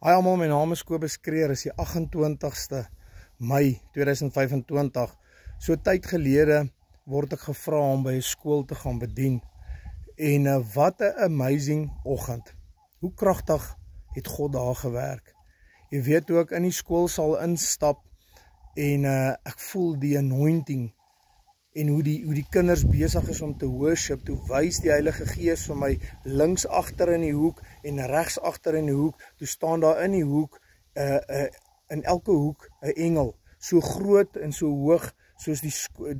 Hi almal, my naam is Kobus Kreer, is die 28ste Mei 2025. So tyd gelede word ek gevra om by 'n skool te gaan bedien. En wat 'n amazing oggend. Hoe kragtig het God daar gewerk. Jy weet hoe ek in die skool sal instap en ek voel die anointing en hoe die kinders besig is om te worship, toe wys die Heilige Gees vir my links agter in die hoek en regs agter in die hoek, toe staan daar in die hoek, in elke hoek 'n engel, so groot en so hoog, soos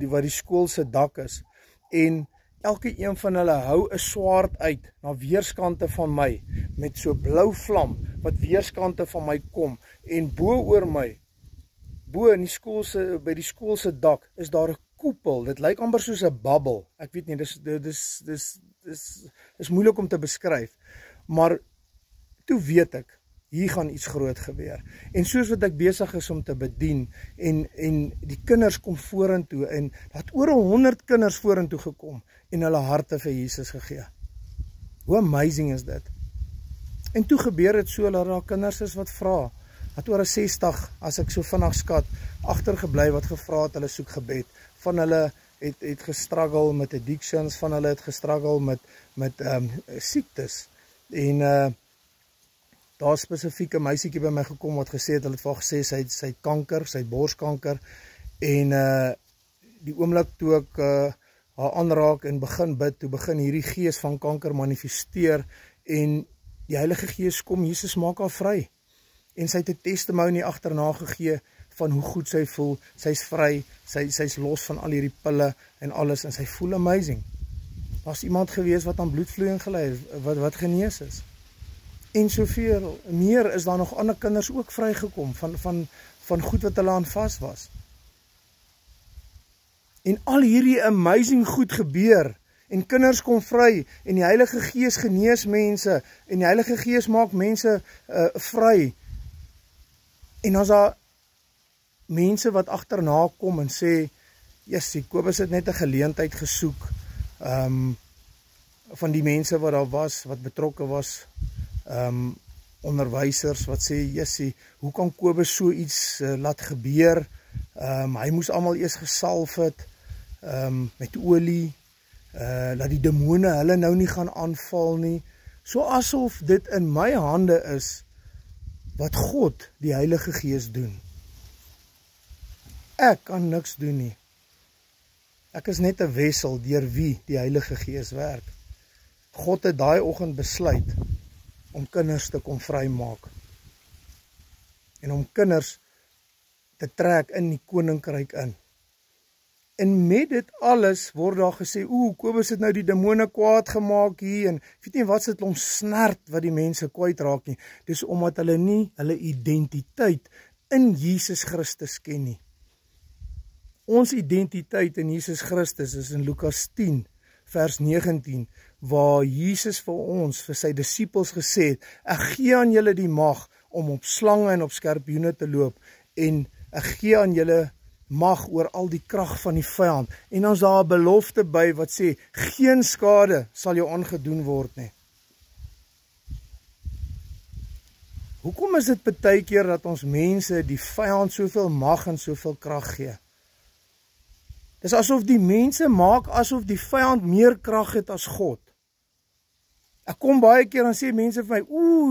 wat die skool se dak is, en elke een van hulle hou 'n swaard uit, na weerskante van my, met so blou vlam, wat weerskante van my kom, en bo oor my, bo in die by die skool se dak, is daar 'n koepel, dit lyk amper soos 'n bubbel, ek weet nie, dis moeilik om te beskryf, maar toe weet ek, hier gaan iets groot gebeur, en soos wat ek besig is om te bedien, en die kinders kom vorentoe, en dat oor 100 kinders vorentoe gekom, en hulle harte vir Jesus gegee. Hoe amazing is dit? En toe gebeur het so, dat daar kinders is wat vra, dat oor 60, as ek so vinnig skat, agtergebly wat gevra het, hulle soek gebed, van hulle het gestruggle met addictions, van hulle het gestruggle met siektes, en daar spesifieke meisiekie by my gekom wat gesê het, hulle het vir haar gesê, sy het kanker, sy het borskanker, en die oomblik toe ek haar aanraak en begin bid, toe begin hierdie gees van kanker manifesteer, en die Heilige Gees kom, Jesus maak haar vry, en sy het 'n testimony agterna gegee, van hoe goed sy voel, sy's vry, sy's los van al hierdie pille en alles, en sy voel amazing. Daar's iemand gewees wat aan bloedvloeiing gelei het, wat genees is. En soveel meer is daar nog ander kinders ook vrygekom, van goed wat hulle aan vas was. En al hierdie amazing goed gebeur, en kinders kom vry, en die Heilige Gees genees mense, en die Heilige Gees maak mense vry, en as daar mense wat agterna kom en sê, yes, Kobus het net 'n geleentheid gesoek, van die mense wat daar was, wat betrokke was, onderwysers wat sê, yes, hoe kan Kobus so iets laat gebeur, hy moes almal eers gesalf het, met olie, dat die demone hulle nou nie gaan aanval nie, so asof dit in my hande is, wat God, die Heilige Gees doen. Ek kan niks doen nie. Ek is net 'n wessel deur wie die Heilige Gees werk. God het daai oggend besluit om kinders te kom vrymaak. En om kinders te trek in die koninkryk in. En met dit alles word daar gesê, Kobus het nou die demone kwaad gemaak hier, en weet nie wat sit hom snert wat die mense kwyt raak nie. Dis omdat hulle nie hulle identiteit in Jesus Christus ken nie. Ons identiteit in Jesus Christus is in Lukas 10, vers 19, waar Jesus vir ons, vir sy disippels gesê het, ek gee aan julle die mag om op slange en op skorpioene te loop, en ek gee aan julle mag oor al die krag van die vyand, en ons daar 'n belofte by wat sê, geen skade sal jou aangedoen word nie. Hoekom is dit baie keer dat ons mense die vyand soveel mag en soveel krag gee? Dis asof die mense maak asof die vyand meer krag het as God. Ek kom baie keer en sê mense vir my,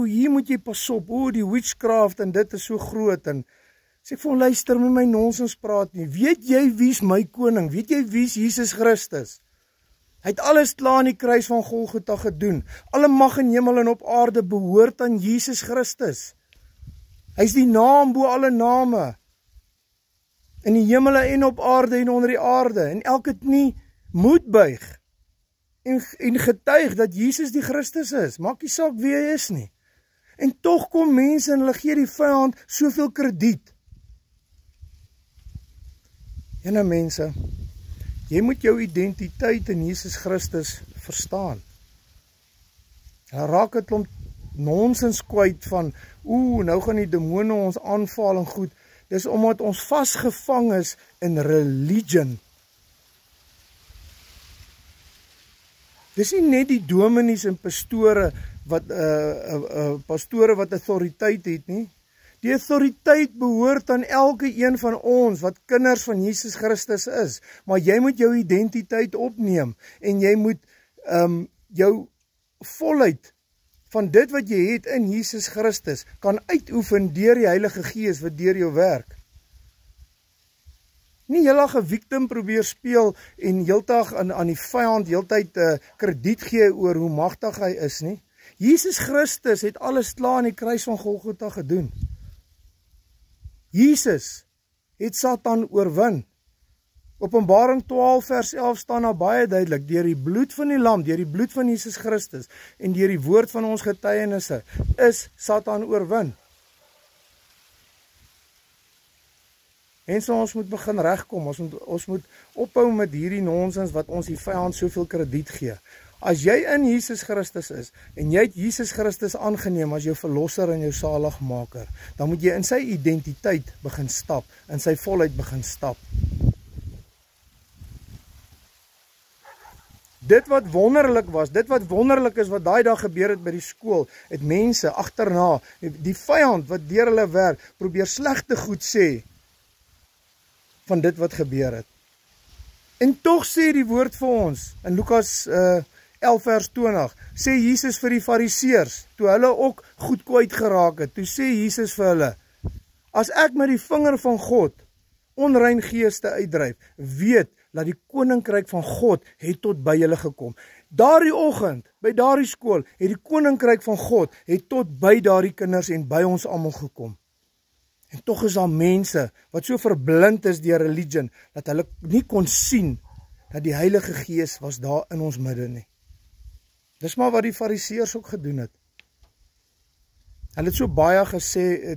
hier moet jy pas op, die witchcraft en dit is so groot, en sê ek vir hom, luister, met my nonsens praat nie, weet jy wie's my koning, weet jy wie's Jesus Christus? Hy het alles klaar in die kruis van Golgotha gedoen, alle mag in hemel en op aarde behoort aan Jesus Christus. Hy's die naam bo alle name, in die hemele en op aarde en onder die aarde, en elke knie moet buig, en getuig dat Jesus die Christus is, maak nie saak wie hy is nie. En tog kom mense en hulle gee die vyand soveel krediet. En nou mense, jy moet jou identiteit in Jesus Christus verstaan. En raak het klomp nonsens kwyt van, nou gaan die demone ons aanval en goed, dis omdat ons vasgevang is in religion. Dis nie net die dominees en pastore wat pastore wat autoriteit het nie. Die autoriteit behoort aan elke een van ons wat kinders van Jesus Christus is. Maar jy moet jou identiteit opneem en jy moet jou volheid van dit wat jy het in Jesus Christus kan uitoefen deur die Heilige Gees wat deur jou werk. Nie heeldag 'n victim probeer speel en heeldag aan die vyand heeltyd krediet gee oor hoe magtig hy is nie. Jesus Christus het alles klaar aan die kruis van Golgotha gedoen. Jesus het Satan oorwin. Openbaring 12 vers 11 staan daar baie duidelik, deur die bloed van die lam, deur die bloed van Jesus Christus en deur die woord van ons getuienisse is Satan oorwin. En so ons moet begin regkom, ons moet ophou met hierdie nonsens wat ons die vyand soveel krediet gee. As jy in Jesus Christus is, en jy het Jesus Christus aangeneem as jou verlosser en jou saligmaker, dan moet jy in sy identiteit begin stap, in sy volheid begin stap. Dit wat wonderlik was, dit wat wonderlik is wat daai dag gebeur het by die skool, het mense agterna, die vyand wat deur hulle werk, probeer slegte goed sê van dit wat gebeur het. En tog sê die woord vir ons, in Lukas 11 vers 20, sê Jesus vir die fariseërs, toe hulle ook goed kwyt geraak het, toe sê Jesus vir hulle, as ek met die vinger van God onrein geeste uitdryf, weet dat die koninkryk van God het tot by julle gekom. Daardie oggend, by daardie skool, het die koninkryk van God het tot by daardie kinders en by ons almal gekom. En tog is daar mense wat so verblind is deur religion, dat hulle nie kon sien dat die Heilige Gees was daar in ons midde nie. Dis maar wat die fariseërs ook gedoen het. Hulle het so baie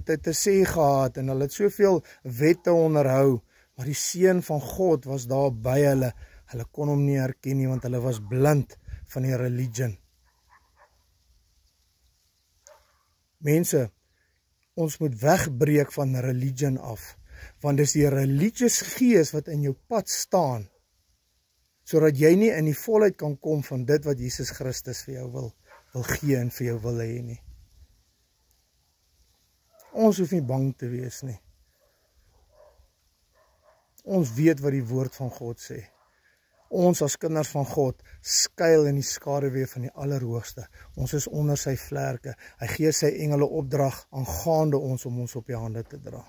te sê gehad en hulle het soveel wette onderhou, maar die seun van God was daar by hulle. Hulle kon hom nie herken nie, want hulle was blind van die religion. Mense, ons moet wegbreek van religion af, want dis die religious gees wat in jou pad staan, sodat jy nie in die volheid kan kom van dit wat Jesus Christus vir jou wil gee en vir jou wil hê nie. Ons hoef nie bang te wees nie. Ons weet wat die woord van God sê. Ons as kinders van God skuil in die skaduwee van die Allerhoogste. Ons is onder sy vlerke. Hy gee sy engele opdrag aangaande ons om ons op die hande te dra.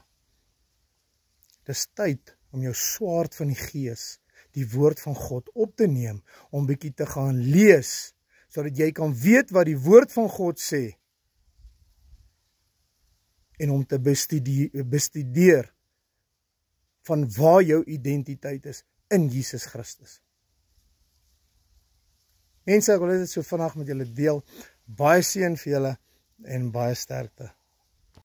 Dis tyd om jou swaard van die Gees, die woord van God op te neem, om bietjie te gaan lees, sodat jy kan weet wat die woord van God sê, en om te bestudeer van waar jou identiteit is in Jesus Christus. Mense, ek wil dit so vinnig met julle deel. Baie seën vir julle en baie sterkte.